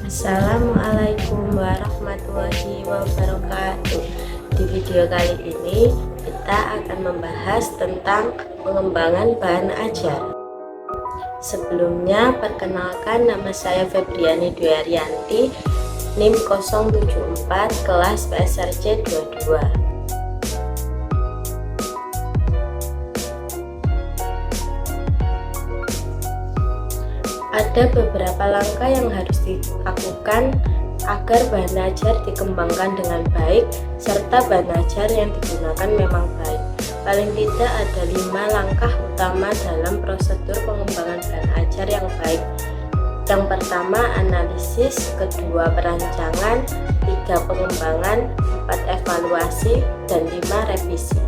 Assalamualaikum warahmatullahi wabarakatuh. Di video kali ini kita akan membahas tentang pengembangan bahan ajar. Sebelumnya perkenalkan, nama saya Febriani Dwi Ariyanti, NIM 074, kelas PSRC 22. Ada beberapa langkah yang harus dilakukan agar bahan ajar dikembangkan dengan baik serta bahan ajar yang digunakan memang baik. Paling tidak ada 5 langkah utama dalam prosedur pengembangan bahan ajar yang baik. Yang pertama, analisis, kedua, perancangan, 3, pengembangan, 4, evaluasi, dan 5, revisi.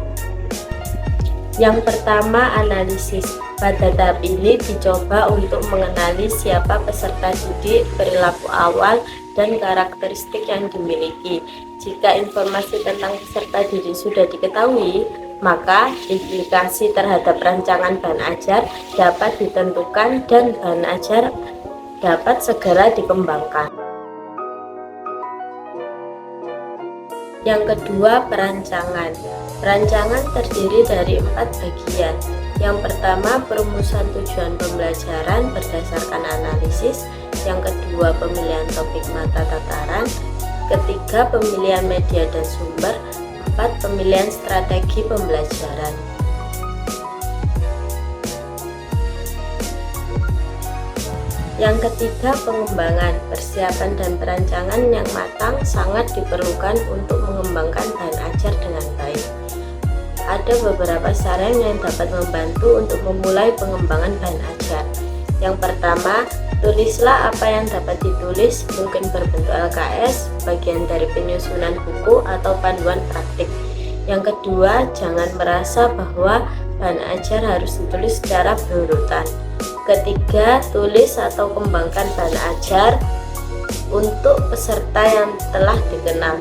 Yang pertama, analisis. Pada tahap ini dicoba untuk mengenali siapa peserta didik, perilaku awal, dan karakteristik yang dimiliki. Jika informasi tentang peserta didik sudah diketahui, maka implikasi terhadap rancangan bahan ajar dapat ditentukan dan bahan ajar dapat segera dikembangkan. Yang kedua, perancangan. Perancangan terdiri dari 4 bagian. Yang pertama, perumusan tujuan pembelajaran berdasarkan analisis. Yang kedua, pemilihan topik mata tataran. Ketiga, pemilihan media dan sumber. 4, pemilihan strategi pembelajaran. Yang ketiga, pengembangan. Persiapan dan perancangan yang matang sangat diperlukan untuk mengembangkan bahan ajar dengan baik. Ada beberapa saran yang dapat membantu untuk memulai pengembangan bahan ajar. Yang pertama, tulislah apa yang dapat ditulis, mungkin berbentuk LKS, bagian dari penyusunan buku atau panduan praktik. Yang kedua, jangan merasa bahwa bahan ajar harus ditulis secara berurutan. Ketiga, tulis atau kembangkan bahan ajar untuk peserta yang telah dikenal.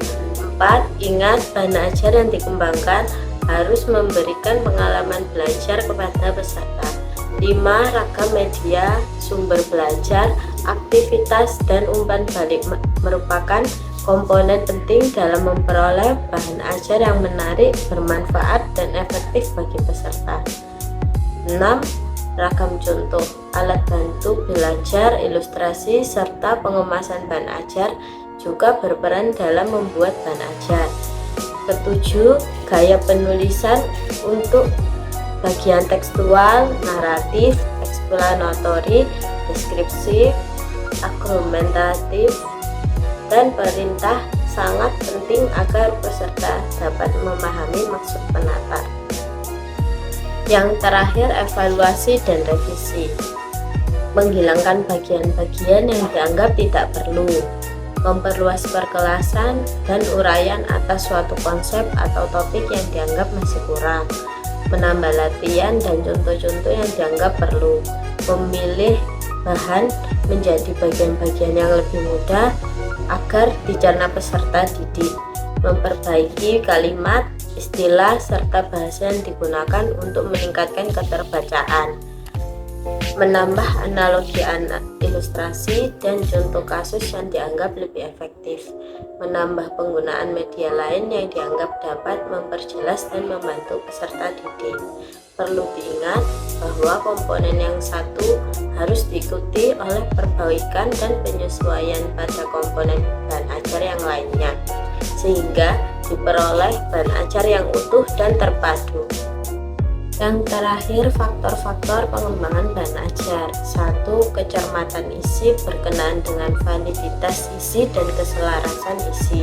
4, ingat bahan ajar yang dikembangkan harus memberikan pengalaman belajar kepada peserta. 5, ragam media, sumber belajar, aktivitas, dan umpan balik merupakan komponen penting dalam memperoleh bahan ajar yang menarik, bermanfaat, dan efektif bagi peserta. 6, ragam contoh, alat bantu belajar, ilustrasi, serta pengemasan bahan ajar juga berperan dalam membuat bahan ajar. Ketujuh, gaya penulisan untuk bagian tekstual, naratif, eksplanatori, deskripsi, argumentatif, dan perintah sangat penting agar peserta dapat memahami maksud penatar. Yang terakhir, evaluasi dan revisi. Menghilangkan bagian-bagian yang dianggap tidak perlu, memperluas perkelasan dan uraian atas suatu konsep atau topik yang dianggap masih kurang, menambah latihan dan contoh-contoh yang dianggap perlu, memilih bahan menjadi bagian-bagian yang lebih mudah agar dicerna peserta didik, memperbaiki kalimat, istilah, serta bahasa yang digunakan untuk meningkatkan keterbacaan, menambah analogi ilustrasi dan contoh kasus yang dianggap lebih efektif, menambah penggunaan media lain yang dianggap dapat memperjelas dan membantu peserta didik. Perlu diingat bahwa komponen yang satu harus diikuti oleh perbaikan dan penyesuaian pada komponen bahan ajar yang lainnya, sehingga diperoleh bahan ajar yang utuh dan terpadu. Yang terakhir, faktor-faktor pengembangan bahan ajar. 1, kecermatan isi berkenaan dengan validitas isi dan keselarasan isi.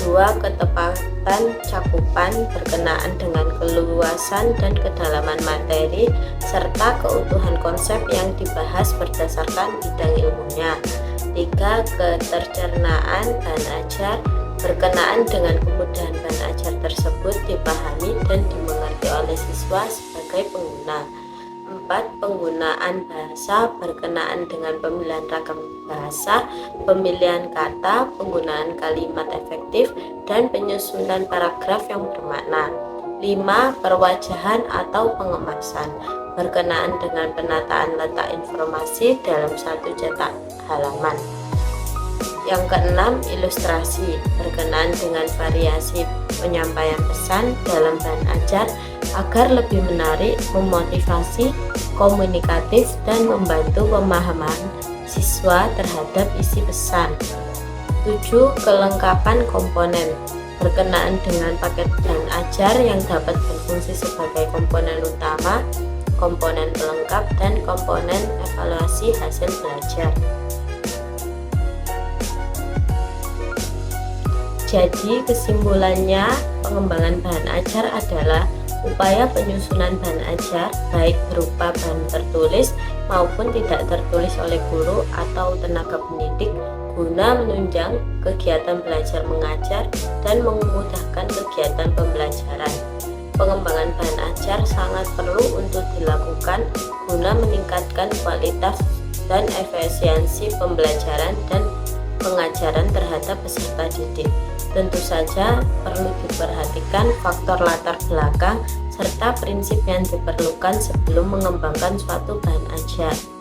2, ketepatan cakupan berkenaan dengan keluasan dan kedalaman materi serta keutuhan konsep yang dibahas berdasarkan bidang ilmunya. 3, ketercernaan bahan ajar berkenaan dengan kemudahan bahan ajar tersebut dipahami dan dimengerti oleh siswa sebagai pengguna. 4, penggunaan bahasa berkenaan dengan pemilihan ragam bahasa, pemilihan kata, penggunaan kalimat efektif, dan penyusunan paragraf yang bermakna. 5. Perwajahan atau pengemasan berkenaan dengan penataan letak informasi dalam satu cetak halaman. Yang keenam, ilustrasi berkenaan dengan variasi penyampaian pesan dalam bahan ajar agar lebih menarik, memotivasi, komunikatif, dan membantu pemahaman siswa terhadap isi pesan. 7. Kelengkapan komponen berkenaan dengan paket bahan ajar yang dapat berfungsi sebagai komponen utama, komponen pelengkap, dan komponen evaluasi hasil belajar. Jadi kesimpulannya, pengembangan bahan ajar adalah upaya penyusunan bahan ajar baik berupa bahan tertulis maupun tidak tertulis oleh guru atau tenaga pendidik guna menunjang kegiatan belajar mengajar dan memudahkan kegiatan pembelajaran. Pengembangan bahan ajar sangat perlu untuk dilakukan guna meningkatkan kualitas dan efisiensi pembelajaran dan pengajaran terhadap peserta didik. Tentu saja perlu diperhatikan faktor latar belakang serta prinsip yang diperlukan sebelum mengembangkan suatu bahan ajar.